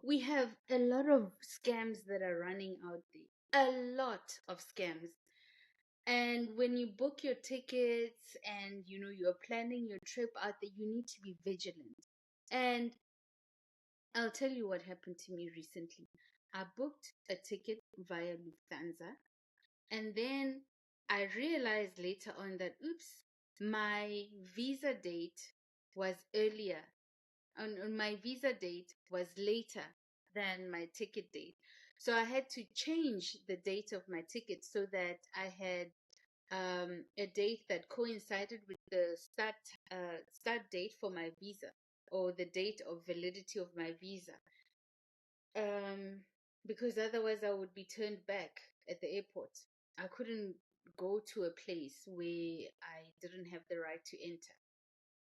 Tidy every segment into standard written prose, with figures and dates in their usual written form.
we have a lot of scams that are running out there. A lot of scams. And when you book your tickets and you're planning your trip out there, you need to be vigilant. And I'll tell you what happened to me recently. I booked a ticket via Lufthansa, and then I realized later on that, oops, my visa date was earlier. On my visa date was later than my ticket date. So I had to change the date of my ticket so that I had a date that coincided with the start date for my visa, or the date of validity of my visa. Um, because otherwise I would be turned back at the airport. I couldn't go to a place where I didn't have the right to enter,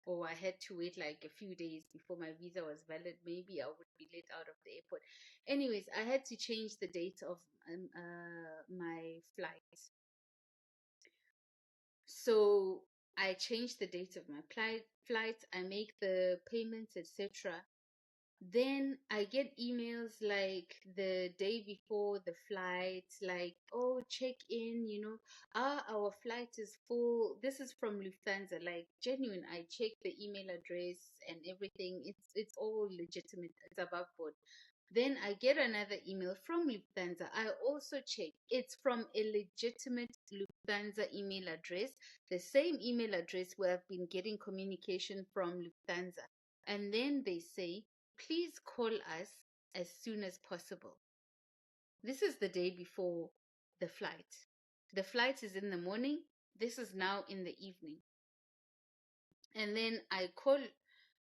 or I had to wait like a few days before my visa was valid. Maybe I would be let out of the airport. Anyways, I had to change the date of my flight. So I changed the date of my flight. I make the payments, etc. Then I get emails like the day before the flight, like, oh, check in, our flight is full. This is from Lufthansa, like genuine. I check the email address and everything. It's all legitimate. It's above board. Then I get another email from Lufthansa. I also check. It's from a legitimate Lufthansa email address, the same email address where I've been getting communication from Lufthansa. And then they say, please call us as soon as possible. This is the day before the flight. The flight is in the morning. This is now in the evening. And then I call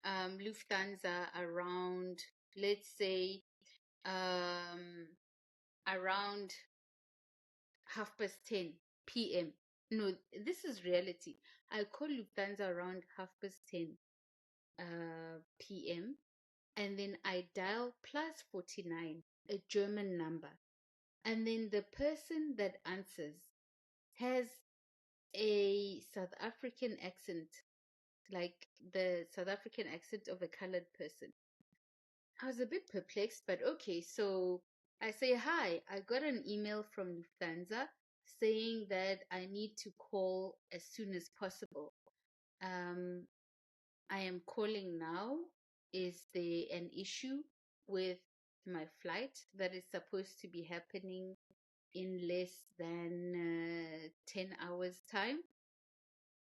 Lufthansa around, let's say, around 10:30 p.m. No, this is reality. I call Lufthansa around 10:30 p.m. and then I dial +49, a German number. And then the person that answers has a South African accent, like the South African accent of a colored person. I was a bit perplexed, but okay. So I say, hi, I got an email from Lufthansa saying that I need to call as soon as possible. Um, I am calling now. Is there an issue with my flight that is supposed to be happening in less than 10 hours' time?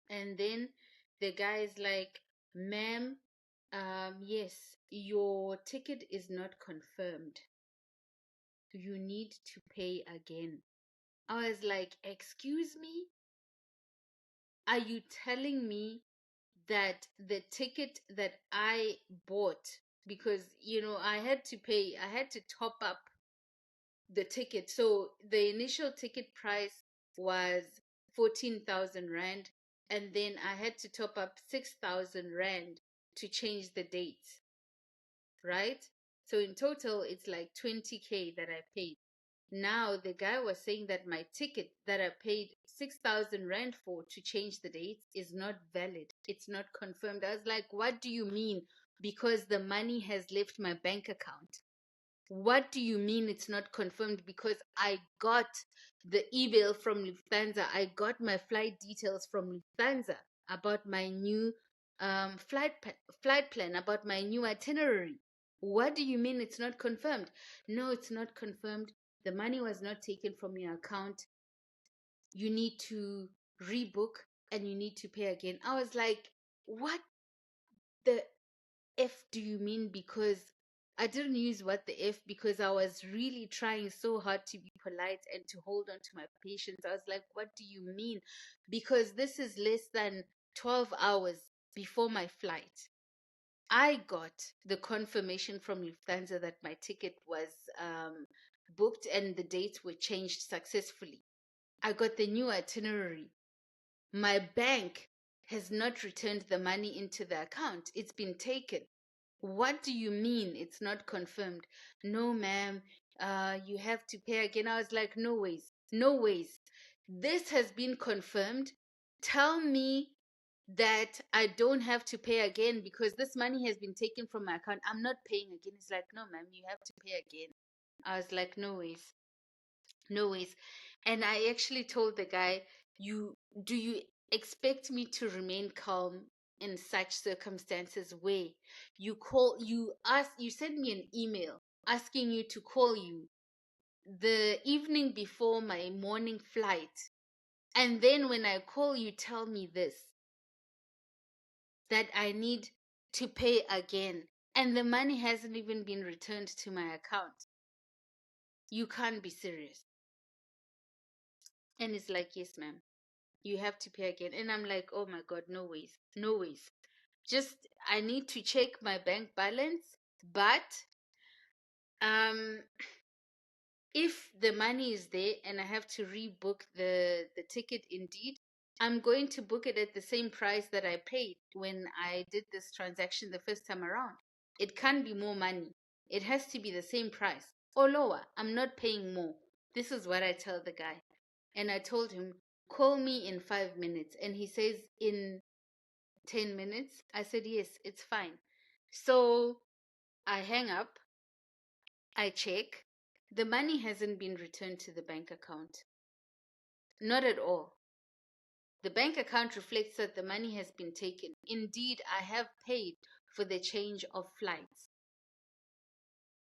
And then the guy is like, ma'am, yes, your ticket is not confirmed. You need to pay again. I was like, excuse me? Are you telling me that the ticket that I bought, because I had to pay, I had to top up the ticket. So the initial ticket price was 14,000 Rand, and then I had to top up 6,000 Rand to change the date, right? So in total, it's like 20K that I paid. Now the guy was saying that my ticket that I paid 6,000 Rand for to change the dates is not valid. It's not confirmed. I was like, what do you mean? Because the money has left my bank account. What do you mean it's not confirmed? Because I got the email from Lufthansa. I got my flight details from Lufthansa about my new flight plan, about my new itinerary. What do you mean it's not confirmed? No, it's not confirmed. The money was not taken from your account. You need to rebook and you need to pay again. I was like, what the F do you mean? Because I didn't use what the F because I was really trying so hard to be polite and to hold on to my patience. I was like, what do you mean? Because this is less than 12 hours before my flight. I got the confirmation from Lufthansa that my ticket was booked and the dates were changed successfully. I got the new itinerary. My bank has not returned the money into the account. It's been taken. What do you mean it's not confirmed? No, ma'am, you have to pay again. I was like, no ways, no ways. This has been confirmed. Tell me that I don't have to pay again because this money has been taken from my account. I'm not paying again. He's like, no, ma'am, you have to pay again. I was like, no ways, no ways. And I actually told the guy, you expect me to remain calm in such circumstances where you send me an email asking you to call you the evening before my morning flight, and then when I call you tell me this, that I need to pay again, and the money hasn't even been returned to my account. You can't be serious. And it's like, yes, ma'am, you have to pay again. And I'm like, oh my God, no ways, no ways. Just, I need to check my bank balance, but um, if the money is there and I have to rebook the ticket, indeed, I'm going to book it at the same price that I paid when I did this transaction the first time around. It can't be more money. It has to be the same price or lower. I'm not paying more. This is what I tell the guy. And I told him, call me in 5 minutes. And he says, in 10 minutes? I said, yes, it's fine. So I hang up. I check. The money hasn't been returned to the bank account. Not at all. The bank account reflects that the money has been taken. Indeed, I have paid for the change of flights.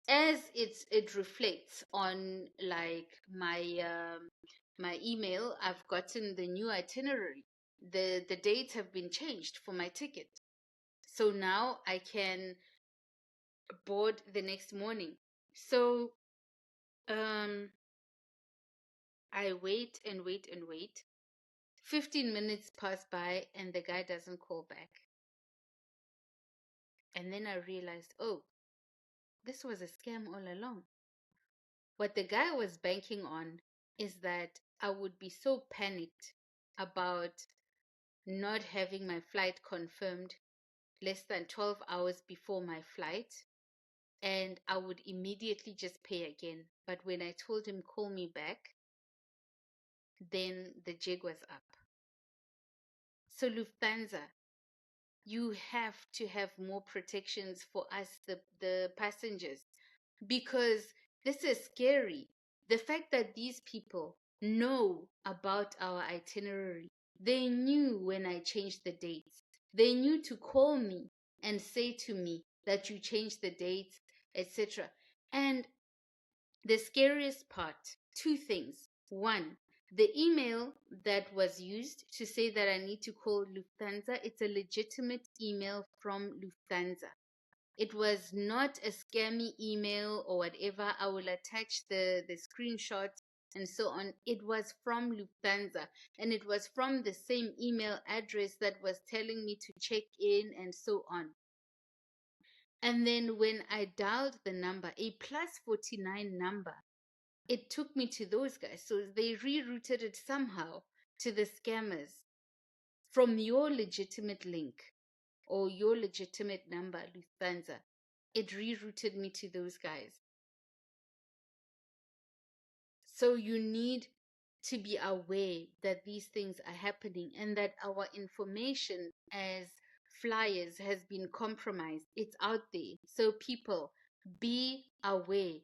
As it reflects on like my email, I've gotten the new itinerary. The dates have been changed for my ticket. So now I can board the next morning. So um I wait and wait and wait. 15 minutes pass by and the guy doesn't call back. And then I realized, oh, this was a scam all along. What the guy was banking on is that I would be so panicked about not having my flight confirmed less than 12 hours before my flight, and I would immediately just pay again. But when I told him call me back, then the jig was up. So Lufthansa, you have to have more protections for us, the passengers, because this is scary. The fact that these people know about our itinerary, they knew when I changed the dates, they knew to call me and say to me that you changed the dates, etc. And the scariest part, two things. One, the email that was used to say that I need to call Lufthansa, it's a legitimate email from Lufthansa. It was not a scammy email or whatever. I will attach the screenshots and so on. It was from Lufthansa, and it was from the same email address that was telling me to check in and so on. And then when I dialed the number, a plus 49 number, it took me to those guys. So they rerouted it somehow to the scammers from your legitimate link or your legitimate number, Lufthansa. It rerouted me to those guys. So you need to be aware that these things are happening and that our information as flyers has been compromised. It's out there. So people, be aware.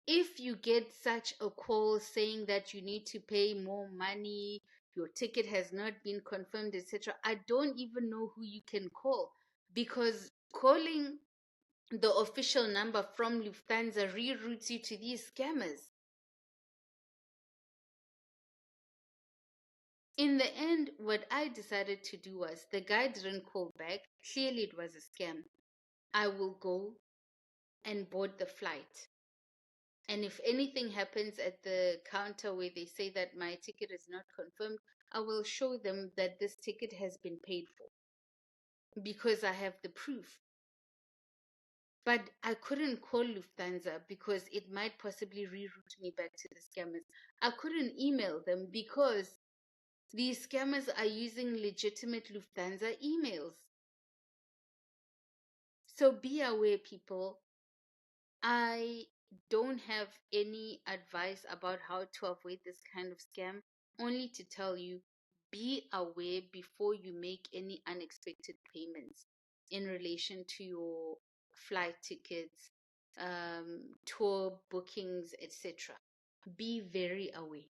If you get such a call saying that you need to pay more money, your ticket has not been confirmed, etc., I don't even know who you can call, because calling the official number from Lufthansa reroutes you to these scammers. In the end, what I decided to do was, the guy didn't call back. Clearly, it was a scam. I will go and board the flight. And if anything happens at the counter where they say that my ticket is not confirmed, I will show them that this ticket has been paid for because I have the proof. But I couldn't call Lufthansa because it might possibly reroute me back to the scammers. I couldn't email them because these scammers are using legitimate Lufthansa emails. So be aware, people. I don't have any advice about how to avoid this kind of scam, only to tell you, be aware before you make any unexpected payments in relation to your flight tickets, tour bookings, etc. Be very aware.